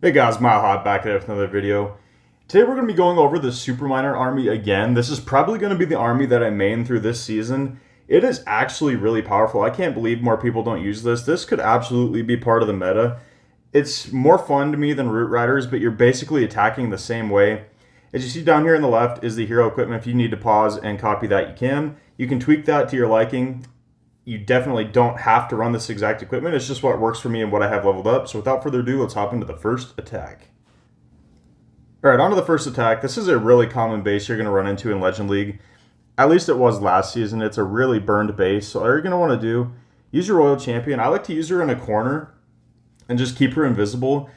Hey guys, MileHot back at it with another video. Today we're going to be going over the Superminer army again. This is probably going to be the army that I main through this season. It is actually really powerful. I can't believe more people don't use this. This could absolutely be part of the meta. It's more fun to me than Root Riders, but you're basically attacking the same way. As you see down here on the left is the hero equipment. If you need to pause and copy that, you can. You can tweak that to your liking. You definitely don't have to run this exact equipment. It's just what works for me and what I have leveled up. So without further ado, let's hop into the first attack. All right, on to the first attack. This is a really common base you're going to run into in Legend League. At least it was last season. It's a really burned base. So all you're going to want to do, use your Royal Champion. I like to use her in a corner and just keep her invisible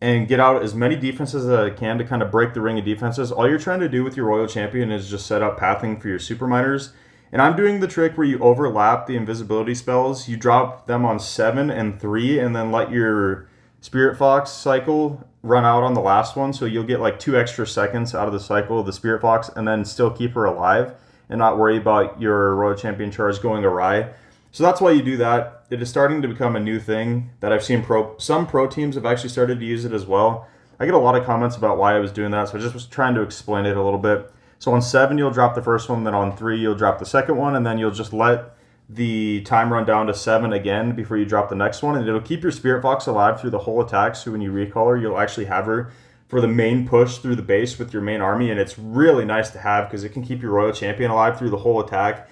and get out as many defenses as I can to kind of break the ring of defenses. All you're trying to do with your Royal Champion is just set up pathing for your Superminers. And I'm doing the trick where you overlap the invisibility spells. You drop them on 7 and 3 and then let your Spirit Fox cycle run out on the last one. So you'll get like 2 extra seconds out of the cycle of the Spirit Fox and then still keep her alive and not worry about your Royal Champion charge going awry. So that's why you do that. It is starting to become a new thing that I've seen some pro teams have actually started to use it as well. I get a lot of comments about why I was doing that, so I just was trying to explain it a little bit. So on 7, you'll drop the first one, then on 3, you'll drop the second one, and then you'll just let the time run down to 7 again before you drop the next one, and it'll keep your Spirit Fox alive through the whole attack, so when you recall her, you'll actually have her for the main push through the base with your main army, and it's really nice to have because it can keep your Royal Champion alive through the whole attack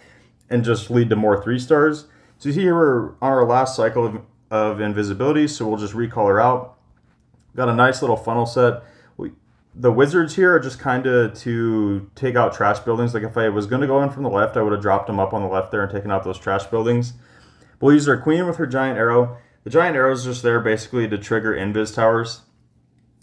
and just lead to more 3 stars. So you see here we're on our last cycle of invisibility, so we'll just recall her out. Got a nice little funnel set. The wizards here are just kind of to take out trash buildings. Like if I was going to go in from the left, I would have dropped them up on the left there and taken out those trash buildings. We'll use our queen with her giant arrow. The giant arrow is just there basically to trigger invis towers.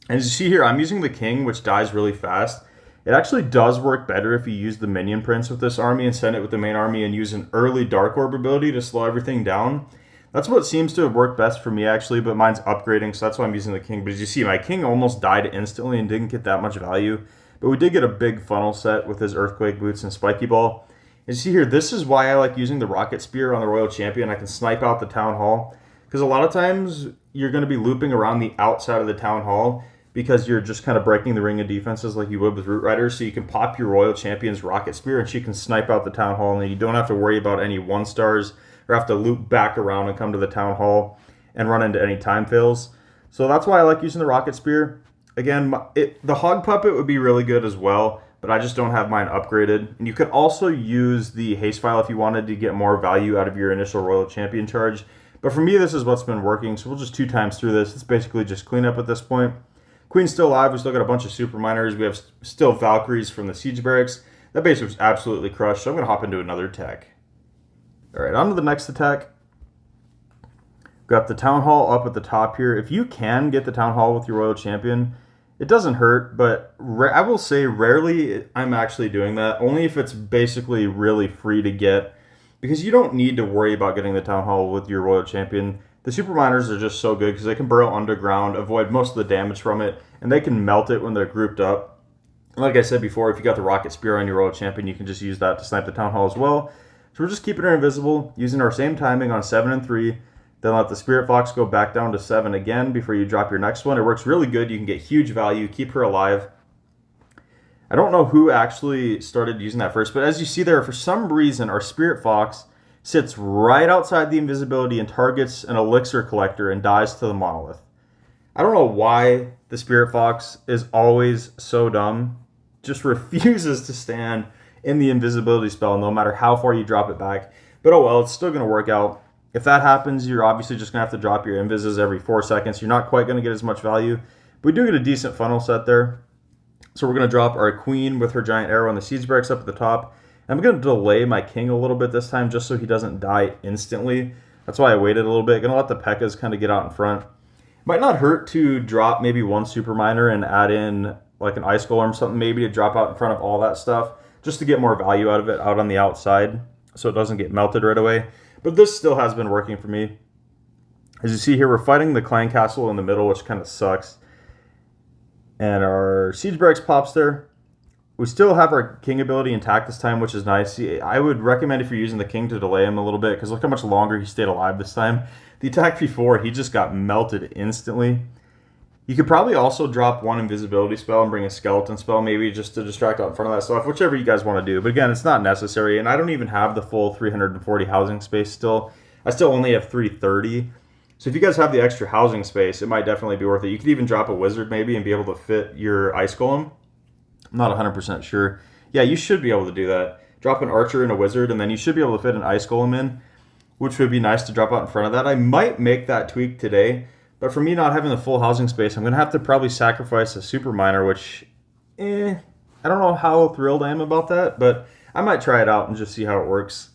And as you see here, I'm using the king, which dies really fast. It actually does work better if you use the minion prince with this army and send it with the main army and use an early dark orb ability to slow everything down. That's what seems to have worked best for me, actually, but mine's upgrading, so that's why I'm using the king. But as you see, my king almost died instantly and didn't get that much value. But we did get a big funnel set with his earthquake boots and spiky ball. As you see here, this is why I like using the rocket spear on the Royal Champion. I can snipe out the Town Hall, because a lot of times you're going to be looping around the outside of the Town Hall because you're just kind of breaking the ring of defenses like you would with Root Riders. So you can pop your Royal Champion's rocket spear and she can snipe out the Town Hall, and you don't have to worry about any 1-stars or have to loop back around and come to the Town Hall and run into any time fails. So that's why I like using the rocket spear. Again, the hog puppet would be really good as well, but I just don't have mine upgraded. And you could also use the haste file if you wanted to get more value out of your initial Royal Champion charge. But for me, this is what's been working, so we'll just 2 times through this. It's basically just cleanup at this point. Queen's still alive. We still got a bunch of Superminers. We have still Valkyries from the Siege Barracks. That base was absolutely crushed, so I'm going to hop into another attack. All right, on to the next attack. Got the Town Hall up at the top here. If you can get the Town Hall with your Royal Champion, it doesn't hurt, but I will say rarely I'm actually doing that, only if it's basically really free to get, because you don't need to worry about getting the Town Hall with your Royal Champion. The Superminers are just so good because they can burrow underground, avoid most of the damage from it, and they can melt it when they're grouped up. And like I said before, if you got the Rocket Spear on your Royal Champion, you can just use that to snipe the Town Hall as well. So we're just keeping her invisible, using our same timing on 7 and 3, then let the Spirit Fox go back down to 7 again before you drop your next one. It works really good. You can get huge value, keep her alive. I don't know who actually started using that first, but as you see there, for some reason, our Spirit Fox sits right outside the invisibility and targets an elixir collector and dies to the monolith. I don't know why the Spirit Fox is always so dumb. Just refuses to stand in the invisibility spell no matter how far you drop it back. But oh well, it's still going to work out. If that happens, you're obviously just going to have to drop your invises every 4 seconds. You're not quite going to get as much value. But we do get a decent funnel set there. So we're going to drop our queen with her giant arrow and the siege barracks up at the top. I'm going to delay my king a little bit this time just so he doesn't die instantly. That's why I waited a little bit. Going to let the pekkas kind of get out in front. Might not hurt to drop maybe 1 Superminer and add in like an ice golem or something maybe to drop out in front of all that stuff, just to get more value out of it out on the outside so it doesn't get melted right away. But this still has been working for me. As you see here, we're fighting the clan castle in the middle, which kind of sucks. And our siege barracks pops there. We still have our king ability intact this time, which is nice. I would recommend if you're using the king to delay him a little bit, because look how much longer he stayed alive this time. The attack before, he just got melted instantly. You could probably also drop one invisibility spell and bring a skeleton spell, maybe just to distract out in front of that stuff, whichever you guys want to do. But again, it's not necessary, and I don't even have the full 340 housing space still. I still only have 330. So if you guys have the extra housing space, it might definitely be worth it. You could even drop a wizard maybe and be able to fit your ice golem. I'm not 100% sure. Yeah, you should be able to do that. Drop an archer and a wizard, and then you should be able to fit an ice golem in, which would be nice to drop out in front of that. I might make that tweak today. But for me not having the full housing space, I'm going to have to probably sacrifice a super miner, which, I don't know how thrilled I am about that, but I might try it out and just see how it works.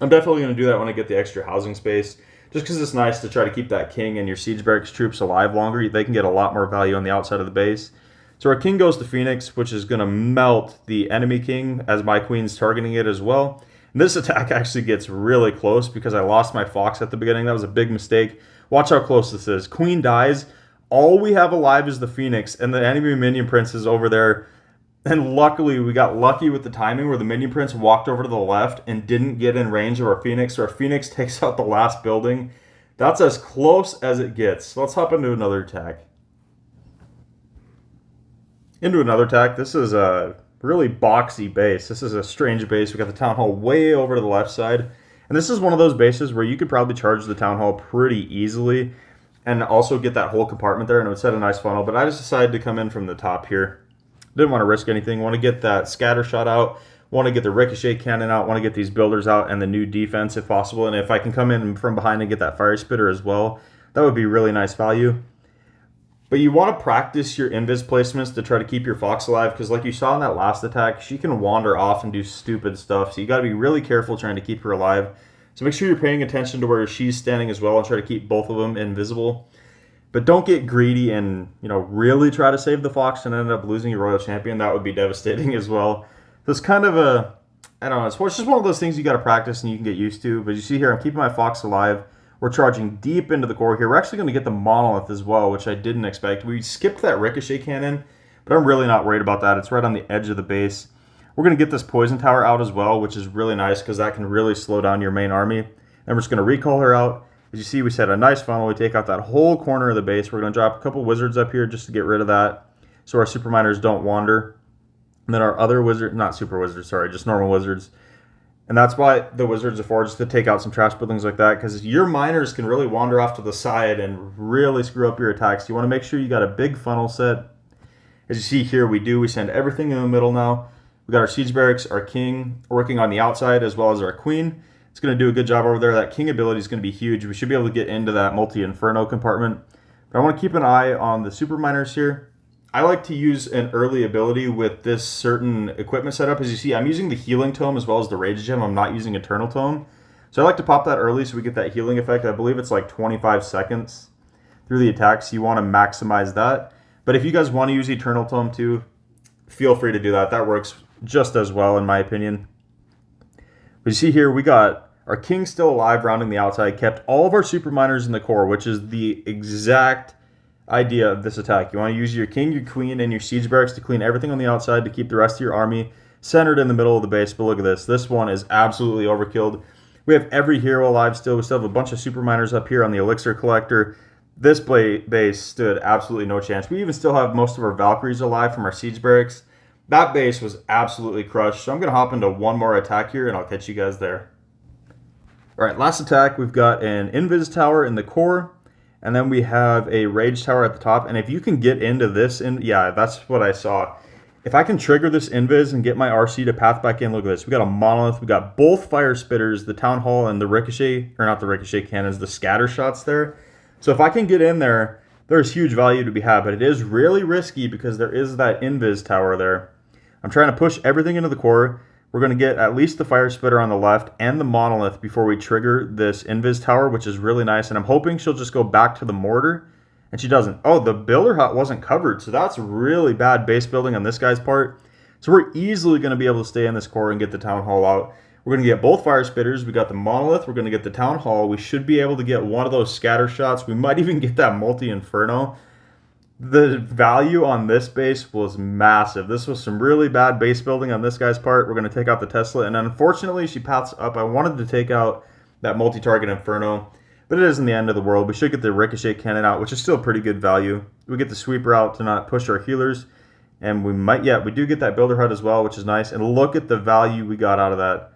I'm definitely going to do that when I get the extra housing space, just because it's nice to try to keep that king and your siege barracks troops alive longer. They can get a lot more value on the outside of the base. So our king goes to Phoenix, which is going to melt the enemy king as my queen's targeting it as well. And this attack actually gets really close because I lost my fox at the beginning. That was a big mistake. Watch how close this is. Queen dies. All we have alive is the Phoenix, and the enemy minion prince is over there. And luckily, we got lucky with the timing where the minion prince walked over to the left and didn't get in range of our Phoenix, so our Phoenix takes out the last building. That's as close as it gets. So let's hop into another attack. This is a really boxy base. This is a strange base. We got the town hall way over to the left side. And this is one of those bases where you could probably charge the town hall pretty easily and also get that whole compartment there, and it would set a nice funnel. But I just decided to come in from the top here. Didn't want to risk anything. Want to get that scatter shot out. Want to get the ricochet cannon out. Want to get these builders out and the new defense if possible. And if I can come in from behind and get that fire spitter as well, that would be really nice value. But you want to practice your invis placements to try to keep your fox alive, because like you saw in that last attack, she can wander off and do stupid stuff. So you got to be really careful trying to keep her alive. So make sure you're paying attention to where she's standing as well and try to keep both of them invisible. But don't get greedy and, really try to save the fox and end up losing your royal champion. That would be devastating as well. So it's kind of it's just one of those things you got to practice and you can get used to. But you see here, I'm keeping my fox alive. We're charging deep into the core here. We're actually going to get the monolith as well, which I didn't expect. We skipped that ricochet cannon, but I'm really not worried about that. It's right on the edge of the base. We're going to get this poison tower out as well, which is really nice because that can really slow down your main army. And we're just going to recall her out. As you see, we set a nice funnel. We take out that whole corner of the base. We're going to drop a couple wizards up here just to get rid of that so our super miners don't wander. And then our other wizard, not super wizards, sorry, just normal wizards. And that's why the wizards are for, just to take out some trash buildings like that, because your miners can really wander off to the side and really screw up your attacks. You want to make sure you got a big funnel set. As you see here, we send everything in the middle now. We got our siege barracks, our king working on the outside, as well as our queen. It's going to do a good job over there. That king ability is going to be huge. We should be able to get into that multi-inferno compartment. But I want to keep an eye on the super miners here. I like to use an early ability with this certain equipment setup. As you see, I'm using the healing tome as well as the rage gem. I'm not using eternal tome. So I like to pop that early so we get that healing effect. I believe it's like 25 seconds through the attack, so you want to maximize that. But if you guys want to use eternal tome too, feel free to do that. That works just as well in my opinion. But you see here, we got our king still alive rounding the outside, kept all of our super miners in the core, which is the exact idea of this attack. You want to use your king, your queen, and your siege barracks to clean everything on the outside to keep the rest of your army centered in the middle of the base. But look at this. This one is absolutely overkilled. We have every hero alive still. We still have a bunch of super miners up here on the elixir collector. This base stood absolutely no chance. We even still have most of our Valkyries alive from our siege barracks. That base was absolutely crushed. So I'm going to hop into one more attack here, and I'll catch you guys there. All right, last attack. We've got an invis tower in the core. And then we have a rage tower at the top. And if you can get into this, yeah, that's what I saw. If I can trigger this invis and get my RC to path back in, look at this. We got a monolith. We got both fire spitters, the town hall and the ricochet, or not the ricochet cannons, the scatter shots there. So if I can get in there, there's huge value to be had. But it is really risky because there is that invis tower there. I'm trying to push everything into the core. We're going to get at least the fire spitter on the left and the monolith before we trigger this invis tower, which is really nice. And I'm hoping she'll just go back to the mortar, and she doesn't. Oh, the builder hut wasn't covered, so that's really bad base building on this guy's part. So we're easily going to be able to stay in this core and get the town hall out. We're going to get both fire spitters. We got the monolith. We're going to get the town hall. We should be able to get one of those scatter shots. We might even get that multi-inferno. The value on this base was massive. This was some really bad base building on this guy's part. We're going to take out the Tesla, and unfortunately she paths up. I wanted to take out that multi-target Inferno, but it isn't the end of the world. We should get the ricochet cannon out, which is still pretty good value. We get the sweeper out to not push our healers, and we might, yeah, we do get that builder hut as well, which is nice. And look at the value we got out of that.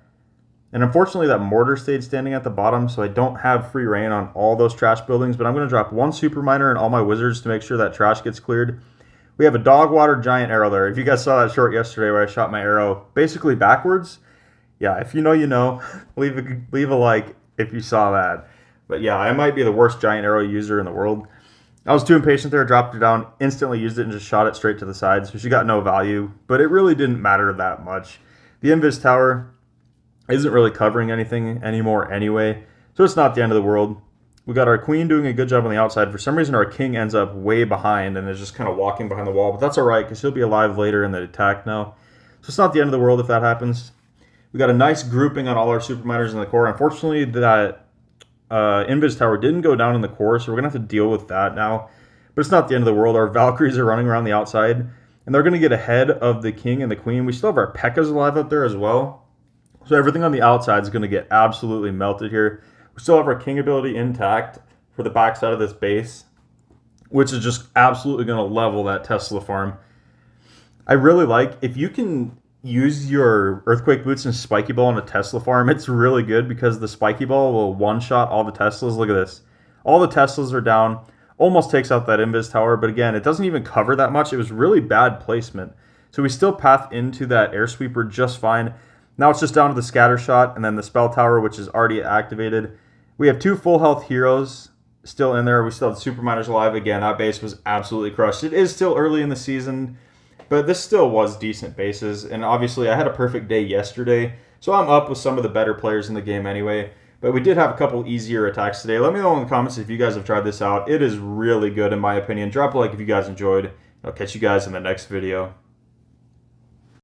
And unfortunately, that mortar stayed standing at the bottom, so I don't have free reign on all those trash buildings, but I'm going to drop 1 super miner and all my wizards to make sure that trash gets cleared. We have a dog water giant arrow there. If you guys saw that short yesterday where I shot my arrow basically backwards, yeah, if you know, you know. Leave a like if you saw that. But yeah, I might be the worst giant arrow user in the world. I was too impatient there, dropped it down, instantly used it, and just shot it straight to the side, so she got no value. But it really didn't matter that much. The Invis Tower isn't really covering anything anymore anyway, so it's not the end of the world. We got our queen doing a good job on the outside. For some reason, our king ends up way behind and is just kind of walking behind the wall, but that's all right because he'll be alive later in the attack now. So it's not the end of the world if that happens. We got a nice grouping on all our super miners in the core. Unfortunately, that Invis Tower didn't go down in the core, so we're going to have to deal with that now. But it's not the end of the world. Our Valkyries are running around the outside, and they're going to get ahead of the king and the queen. We still have our Pekkas alive up there as well. So everything on the outside is going to get absolutely melted here. We still have our king ability intact for the backside of this base, which is just absolutely going to level that Tesla farm. I really like, if you can use your Earthquake Boots and Spiky Ball on a Tesla farm, it's really good because the Spiky Ball will one-shot all the Teslas. Look at this. All the Teslas are down. Almost takes out that Invis Tower, but again, it doesn't even cover that much. It was really bad placement. So we still path into that Air Sweeper just fine. Now it's just down to the Scatter Shot and then the Spell Tower, which is already activated. We have 2 full health heroes still in there. We still have the Super Miners alive. Again, that base was absolutely crushed. It is still early in the season, but this still was decent bases. And obviously, I had a perfect day yesterday, so I'm up with some of the better players in the game anyway. But we did have a couple easier attacks today. Let me know in the comments if you guys have tried this out. It is really good in my opinion. Drop a like if you guys enjoyed. I'll catch you guys in the next video.